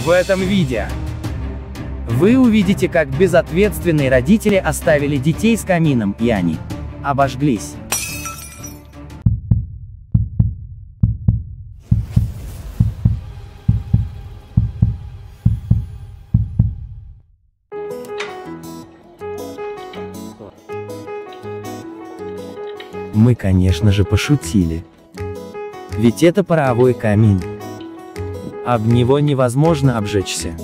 В этом видео вы увидите, как безответственные родители оставили детей с камином, и они обожглись. Мы, конечно же, пошутили. Ведь это паровой камин. Об него невозможно обжечься.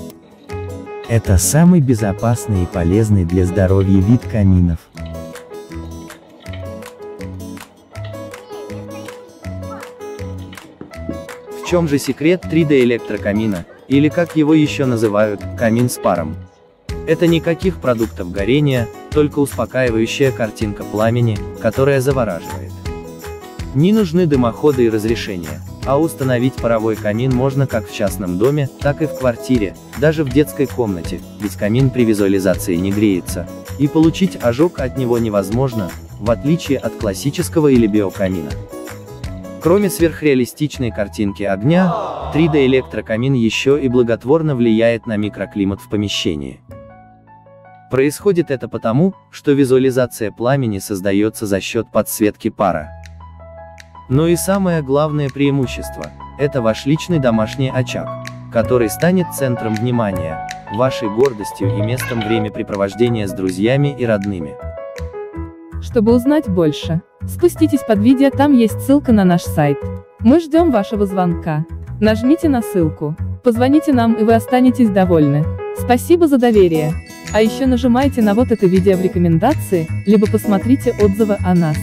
Это самый безопасный и полезный для здоровья вид каминов. В чем же секрет 3D электрокамина, или как его еще называют, камин с паром? Это никаких продуктов горения, только успокаивающая картинка пламени, которая завораживает. Не нужны дымоходы и разрешения, а установить паровой камин можно как в частном доме, так и в квартире, даже в детской комнате, ведь камин при визуализации не греется, и получить ожог от него невозможно, в отличие от классического или биокамина. Кроме сверхреалистичной картинки огня, 3D электрокамин еще и благотворно влияет на микроклимат в помещении. Происходит это потому, что визуализация пламени создается за счет подсветки пара. Но и самое главное преимущество – это ваш личный домашний очаг, который станет центром внимания, вашей гордостью и местом времяпрепровождения с друзьями и родными. Чтобы узнать больше, спуститесь под видео, там есть ссылка на наш сайт. Мы ждем вашего звонка. Нажмите на ссылку, позвоните нам, и вы останетесь довольны. Спасибо за доверие. А еще нажимайте на вот это видео в рекомендации, либо посмотрите отзывы о нас.